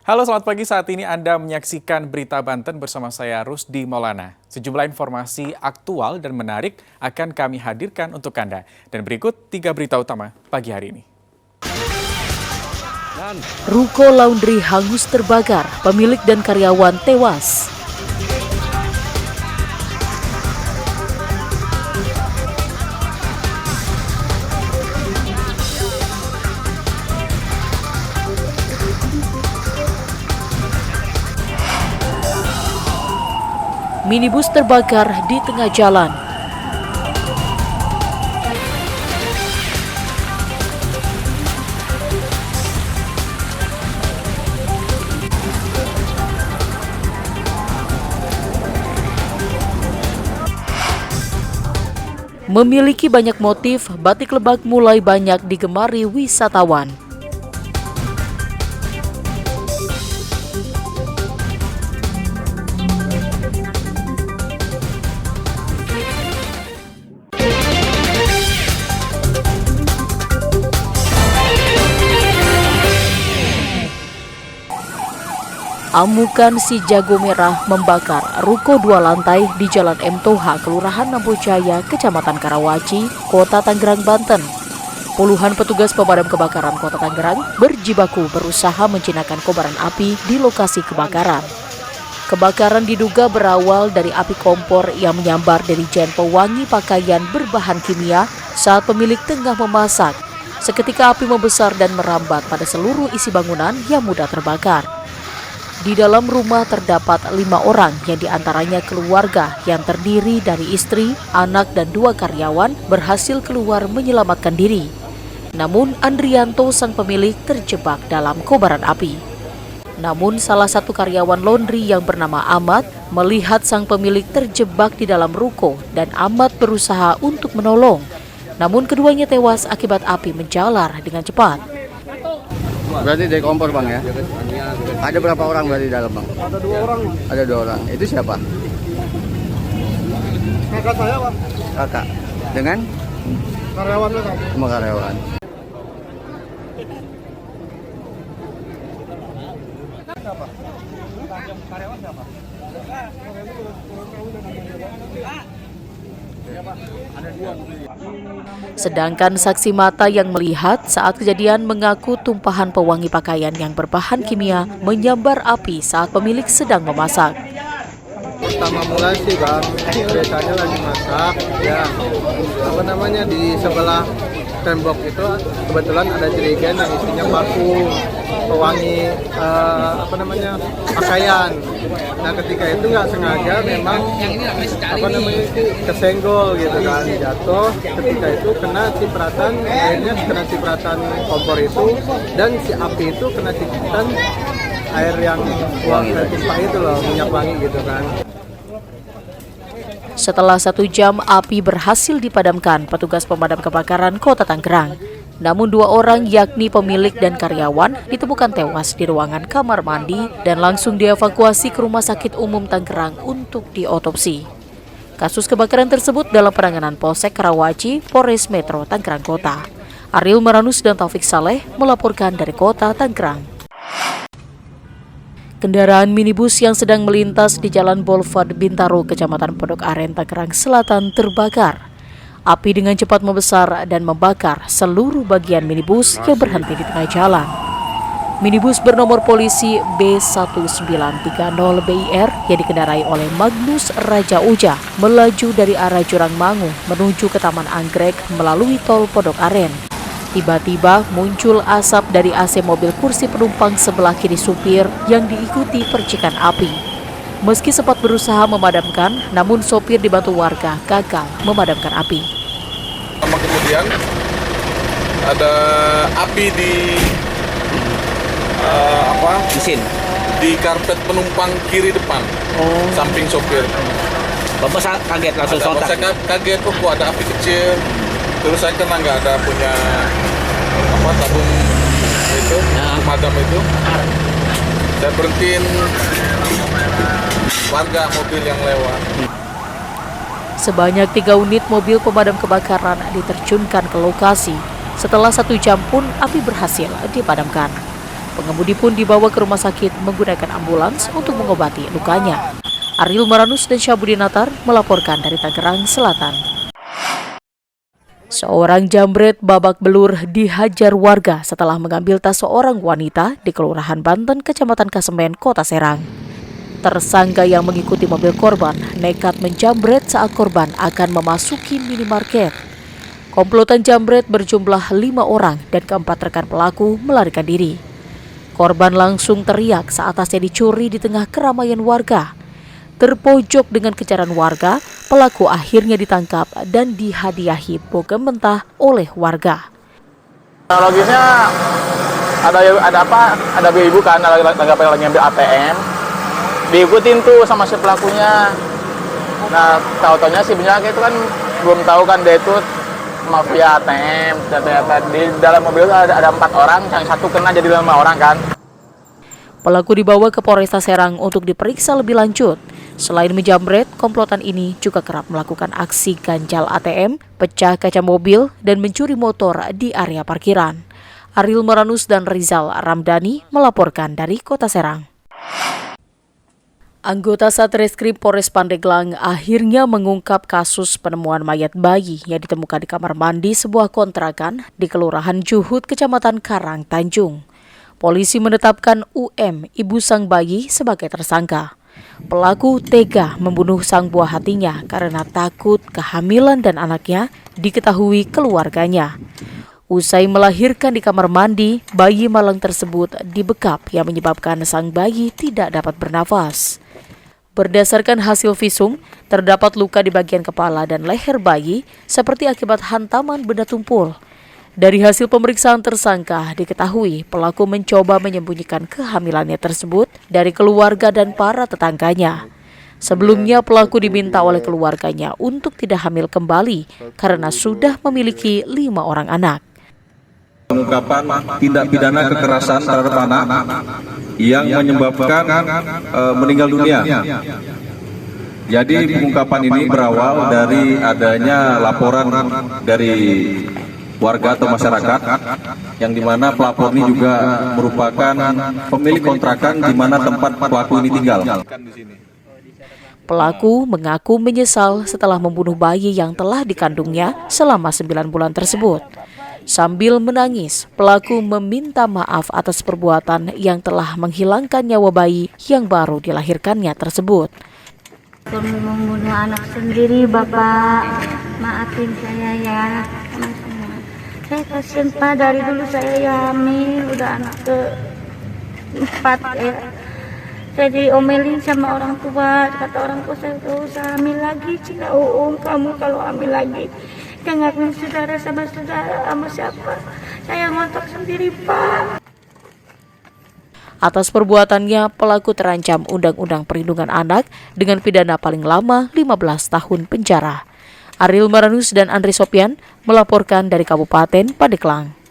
Halo, selamat pagi. Saat ini Anda menyaksikan Berita Banten bersama saya Rusdi Maulana. Sejumlah informasi aktual dan menarik akan kami hadirkan untuk Anda. Dan berikut 3 berita utama pagi hari ini. Ruko laundry hangus terbakar, pemilik dan karyawan tewas. Minibus terbakar di tengah jalan. Memiliki banyak motif, batik Lebak mulai banyak digemari wisatawan. Amukan si jago merah membakar ruko 2 lantai di Jalan M. Toha, Kelurahan Nambojaya, Kecamatan Karawaci, Kota Tangerang, Banten. Puluhan petugas pemadam kebakaran Kota Tangerang berjibaku berusaha menjinakkan kobaran api di lokasi kebakaran. Kebakaran diduga berawal dari api kompor yang menyambar dari jen pewangi pakaian berbahan kimia saat pemilik tengah memasak. Seketika api membesar dan merambat pada seluruh isi bangunan yang mudah terbakar. Di dalam rumah terdapat 5 orang yang diantaranya keluarga yang terdiri dari istri, anak, dan 2 karyawan berhasil keluar menyelamatkan diri. Namun Andrianto sang pemilik terjebak dalam kobaran api. Namun salah satu karyawan laundry yang bernama Ahmad melihat sang pemilik terjebak di dalam ruko dan Ahmad berusaha untuk menolong. Namun keduanya tewas akibat api menjalar dengan cepat. Berarti dari kompor bang ya? Ada berapa orang berarti di dalam bang? Ada 2 orang. Ada 2 orang. Itu siapa? Kakak saya bang. Kakak. Dengan? Karyawannya bang. Sama karyawan. Karyawan siapa? Sedangkan saksi mata yang melihat saat kejadian mengaku tumpahan pewangi pakaian yang berbahan kimia menyambar api saat pemilik sedang memasak. Pertama mulai sih bang, biasanya lagi masak, ya di sebelah tembok itu kebetulan ada jerigen yang isinya parfum, pewangi pakaian. Nah ketika itu nggak sengaja memang kesenggol gitu kan, jatuh. Ketika itu kena cipratan, airnya kena cipratan kompor itu, dan si api itu kena cipratan air yang tumpah itu loh, minyak wangi gitu kan. Setelah 1 jam, api berhasil dipadamkan petugas pemadam kebakaran Kota Tangerang. Namun 2 orang yakni pemilik dan karyawan ditemukan tewas di ruangan kamar mandi dan langsung dievakuasi ke Rumah Sakit Umum Tangerang untuk diotopsi. Kasus kebakaran tersebut dalam penanganan Polsek Karawaci, Polres Metro Tangerang Kota. Ariel Maranus dan Taufik Saleh melaporkan dari Kota Tangerang. Kendaraan minibus yang sedang melintas di Jalan Boulevard Bintaro, Kecamatan Pondok Aren, Tangerang Selatan terbakar. Api dengan cepat membesar dan membakar seluruh bagian minibus yang berhenti di tengah jalan. Minibus bernomor polisi B1930BIR yang dikendarai oleh Magnus Raja Uja melaju dari arah Jurang Mangu menuju ke Taman Anggrek melalui tol Pondok Aren. Tiba-tiba muncul asap dari AC mobil kursi penumpang sebelah kiri supir yang diikuti percikan api. Meski sempat berusaha memadamkan, namun sopir dibantu warga gagal memadamkan api. Kemudian ada api di mesin di karpet penumpang kiri depan, samping sopir. Bapak kaget langsung sontak. Saya kaget kok ada api kecil. Terus saya kena nggak ada punya tabung itu, pemadam itu. Saya berhentiin warga mobil yang lewat. Sebanyak 3 unit mobil pemadam kebakaran diterjunkan ke lokasi. Setelah 1 jam pun api berhasil dipadamkan. Pengemudi pun dibawa ke rumah sakit menggunakan ambulans untuk mengobati lukanya. Ariel Maranus dan Syabudin Natar melaporkan dari Tangerang Selatan. Seorang jambret babak belur dihajar warga setelah mengambil tas seorang wanita di Kelurahan Banten, Kecamatan Kasemen, Kota Serang. Tersangka yang mengikuti mobil korban nekat menjambret saat korban akan memasuki minimarket. Komplotan jambret berjumlah 5 orang dan keempat rekan pelaku melarikan diri. Korban langsung teriak saat tasnya dicuri di tengah keramaian warga. Terpojok dengan kejaran warga, pelaku akhirnya ditangkap dan dihadiahi bogem mentah oleh warga. Logisnya ada apa? Ada ibu kan lagi ngambil ATM. Diikutin tuh sama si pelakunya. Nah, tahu-taunya si penjaga itu kan belum tahu kan dia itu mafia ATM. Ternyata di dalam mobil ada 4 orang, yang satu kena jadi 5 orang kan. Pelaku dibawa ke Polresta Serang untuk diperiksa lebih lanjut. Selain menjambret, komplotan ini juga kerap melakukan aksi ganjal ATM, pecah kaca mobil, dan mencuri motor di area parkiran. Ariel Maranus dan Rizal Ramdhani melaporkan dari Kota Serang. Anggota Satreskrim Polres Pandeglang akhirnya mengungkap kasus penemuan mayat bayi yang ditemukan di kamar mandi sebuah kontrakan di Kelurahan Juhud, Kecamatan Karang Tanjung. Polisi menetapkan UM, ibu sang bayi, sebagai tersangka. Pelaku tega membunuh sang buah hatinya karena takut kehamilan dan anaknya diketahui keluarganya. Usai melahirkan di kamar mandi, bayi malang tersebut dibekap yang menyebabkan sang bayi tidak dapat bernafas. Berdasarkan hasil visum, terdapat luka di bagian kepala dan leher bayi seperti akibat hantaman benda tumpul. Dari hasil pemeriksaan tersangka, diketahui pelaku mencoba menyembunyikan kehamilannya tersebut dari keluarga dan para tetangganya. Sebelumnya pelaku diminta oleh keluarganya untuk tidak hamil kembali karena sudah memiliki 5 orang anak. Pengungkapan tindak pidana kekerasan terhadap anak yang menyebabkan meninggal dunia. Jadi pengungkapan ini berawal dari adanya laporan dari warga atau masyarakat yang dimana pelapor ini juga merupakan pemilik kontrakan di mana tempat pelaku ini tinggal. Pelaku mengaku menyesal setelah membunuh bayi yang telah dikandungnya selama 9 bulan tersebut. Sambil menangis, pelaku meminta maaf atas perbuatan yang telah menghilangkan nyawa bayi yang baru dilahirkannya tersebut. Kami membunuh anak sendiri, Bapak. Maafin saya ya. Saya kasihan Pak, dari dulu saya hamil, udah anak ke-4 ya. Saya diomelin sama orang tua, kata orang tua saya gak usah hamil lagi, Cina kamu kalau hamil lagi. Jangan ngakuin saudara sama siapa. Saya ngontrak sendiri Pak. Atas perbuatannya, pelaku terancam Undang-Undang Perlindungan Anak dengan pidana paling lama 15 tahun penjara. Ariel Maranus dan Andri Sopian melaporkan dari Kabupaten Pandeglang.